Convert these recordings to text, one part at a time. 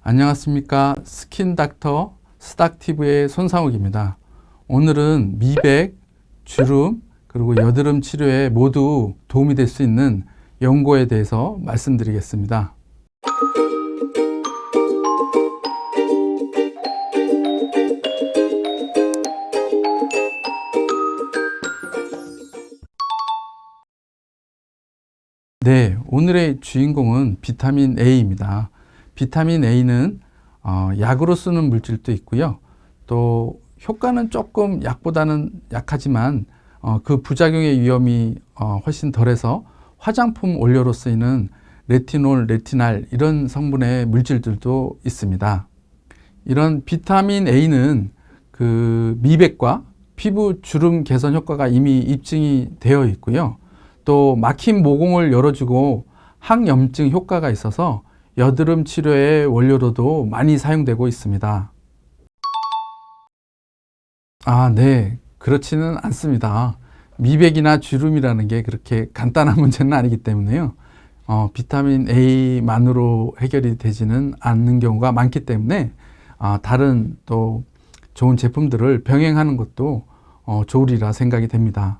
안녕하십니까. 스킨닥터 스닥티브의 손상욱입니다. 오늘은 미백, 주름, 그리고 여드름 치료에 모두 도움이 될 수 있는 연고에 대해서 말씀드리겠습니다. 네, 오늘의 주인공은 비타민 A입니다. 비타민 A는 약으로 쓰는 물질도 있고요. 또 효과는 조금 약보다는 약하지만 그 부작용의 위험이 훨씬 덜해서 화장품 원료로 쓰이는 레티놀, 레티날 이런 성분의 물질들도 있습니다. 이런 비타민 A는 그 미백과 피부 주름 개선 효과가 이미 입증이 되어 있고요. 또 막힌 모공을 열어주고 항염증 효과가 있어서 여드름 치료의 원료로도 많이 사용되고 있습니다. 네. 그렇지는 않습니다. 미백이나 주름이라는 게 그렇게 간단한 문제는 아니기 때문에요. 비타민 A만으로 해결이 되지는 않는 경우가 많기 때문에 다른 또 좋은 제품들을 병행하는 것도 좋으리라 생각이 됩니다.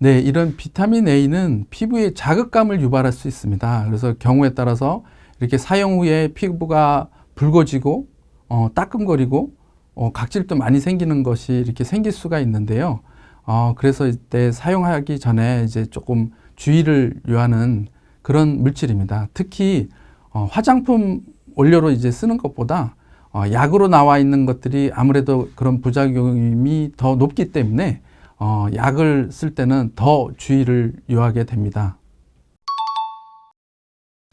네, 이런 비타민 A는 피부에 자극감을 유발할 수 있습니다. 그래서 경우에 따라서 이렇게 사용 후에 피부가 붉어지고 따끔거리고 각질도 많이 생기는 것이 이렇게 생길 수가 있는데요. 그래서 이때 사용하기 전에 이제 조금 주의를 요하는 그런 물질입니다. 특히 화장품 원료로 이제 쓰는 것보다 약으로 나와 있는 것들이 아무래도 그런 부작용이 더 높기 때문에 약을 쓸 때는 더 주의를 요하게 됩니다.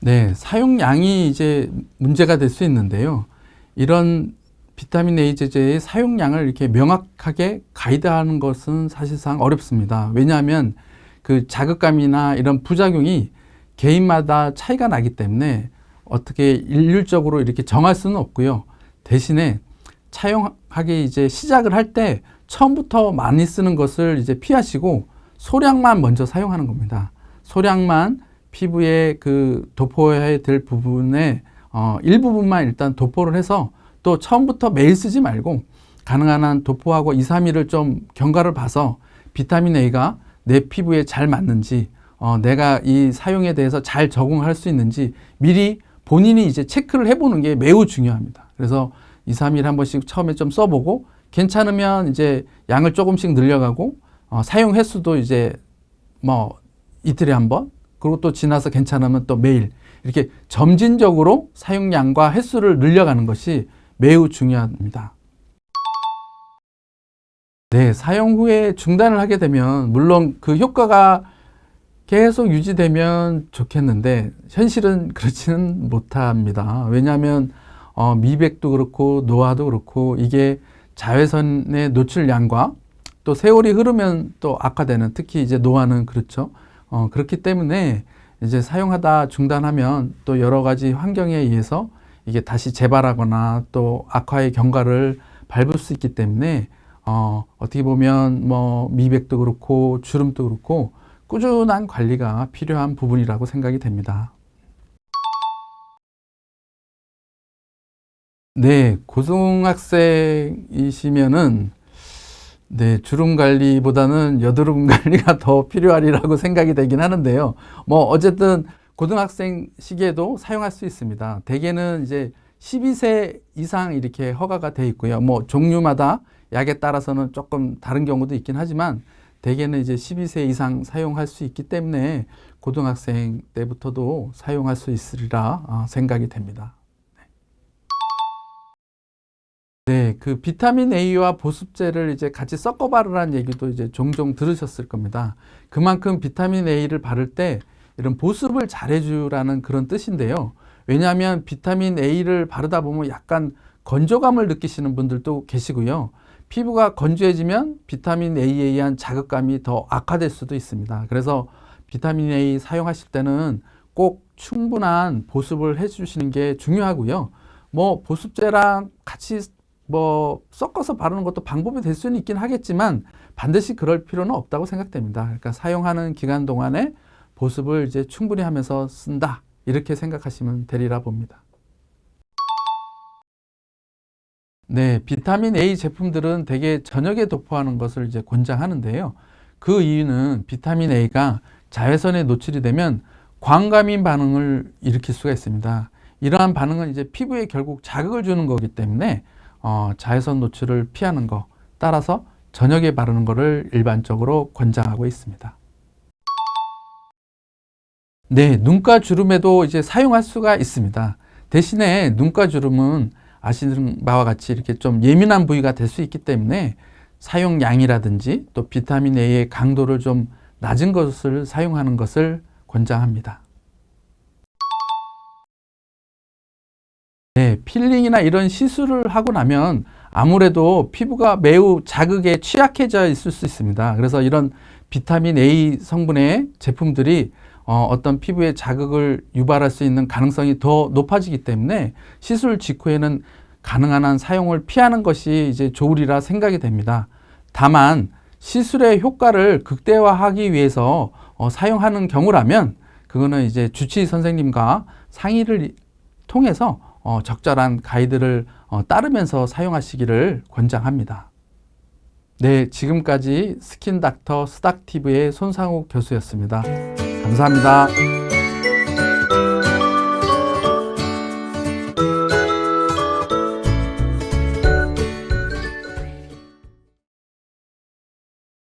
네, 사용량이 이제 문제가 될 수 있는데요. 이런 비타민 A 제제의 사용량을 이렇게 명확하게 가이드하는 것은 사실상 어렵습니다. 왜냐하면 그 자극감이나 이런 부작용이 개인마다 차이가 나기 때문에 어떻게 일률적으로 이렇게 정할 수는 없고요. 대신에 사용하기 이제 시작을 할 때 처음부터 많이 쓰는 것을 이제 피하시고 소량만 먼저 사용하는 겁니다. 소량만 피부에 그 도포해야 될 부분에 일부분만 일단 도포를 해서 또 처음부터 매일 쓰지 말고 가능한 한 도포하고 2, 3일을 좀 경과를 봐서 비타민 A가 내 피부에 잘 맞는지 내가 이 사용에 대해서 잘 적응할 수 있는지 미리 본인이 이제 체크를 해보는 게 매우 중요합니다. 그래서 2, 3일 한 번씩 처음에 좀 써보고 괜찮으면 이제 양을 조금씩 늘려가고 사용 횟수도 이제 뭐 이틀에 한 번, 그리고 또 지나서 괜찮으면 또 매일 이렇게 점진적으로 사용량과 횟수를 늘려가는 것이 매우 중요합니다. 네, 사용 후에 중단을 하게 되면 물론 그 효과가 계속 유지되면 좋겠는데 현실은 그렇지는 못합니다. 왜냐하면 미백도 그렇고 노화도 그렇고 이게 자외선의 노출량과 또 세월이 흐르면 또 악화되는, 특히 이제 노화는 그렇죠. 그렇기 때문에 이제 사용하다 중단하면 또 여러 가지 환경에 의해서 이게 다시 재발하거나 또 악화의 경과를 밟을 수 있기 때문에 어떻게 보면 뭐 미백도 그렇고 주름도 그렇고 꾸준한 관리가 필요한 부분이라고 생각이 됩니다. 네, 고등학생이시면은 네, 주름 관리보다는 여드름 관리가 더 필요하리라고 생각이 되긴 하는데요. 뭐 어쨌든 고등학생 시기에도 사용할 수 있습니다. 대개는 이제 12세 이상 이렇게 허가가 돼 있고요. 뭐 종류마다 약에 따라서는 조금 다른 경우도 있긴 하지만 대개는 이제 12세 이상 사용할 수 있기 때문에 고등학생 때부터도 사용할 수 있으리라 생각이 됩니다. 네, 그 비타민 A와 보습제를 이제 같이 섞어 바르라는 얘기도 이제 종종 들으셨을 겁니다. 그만큼 비타민 A를 바를 때 이런 보습을 잘해주라는 그런 뜻인데요. 왜냐하면 비타민 A를 바르다 보면 약간 건조감을 느끼시는 분들도 계시고요. 피부가 건조해지면 비타민 A에 의한 자극감이 더 악화될 수도 있습니다. 그래서 비타민 A 사용하실 때는 꼭 충분한 보습을 해주시는 게 중요하고요. 뭐 보습제랑 같이 뭐 섞어서 바르는 것도 방법이 될 수는 있긴 하겠지만 반드시 그럴 필요는 없다고 생각됩니다. 그러니까 사용하는 기간 동안에 보습을 이제 충분히 하면서 쓴다, 이렇게 생각하시면 되리라 봅니다. 네, 비타민 A 제품들은 대개 저녁에 도포하는 것을 이제 권장하는데요. 그 이유는 비타민 A가 자외선에 노출이 되면 광감인 반응을 일으킬 수가 있습니다. 이러한 반응은 이제 피부에 결국 자극을 주는 거기 때문에 자외선 노출을 피하는 거, 따라서 저녁에 바르는 것을 일반적으로 권장하고 있습니다. 네, 눈가 주름에도 이제 사용할 수가 있습니다. 대신에 눈가 주름은 아시는 바와 같이 이렇게 좀 예민한 부위가 될 수 있기 때문에 사용량이라든지 또 비타민 A의 강도를 좀 낮은 것을 사용하는 것을 권장합니다. 네, 필링이나 이런 시술을 하고 나면 아무래도 피부가 매우 자극에 취약해져 있을 수 있습니다. 그래서 이런 비타민 A 성분의 제품들이 어떤 피부에 자극을 유발할 수 있는 가능성이 더 높아지기 때문에 시술 직후에는 가능한 한 사용을 피하는 것이 이제 좋으리라 생각이 됩니다. 다만 시술의 효과를 극대화하기 위해서 사용하는 경우라면 그거는 이제 주치의 선생님과 상의를 통해서 적절한 가이드를 따르면서 사용하시기를 권장합니다. 네, 지금까지 스킨닥터 스닥티브의 손상욱 교수였습니다. 감사합니다.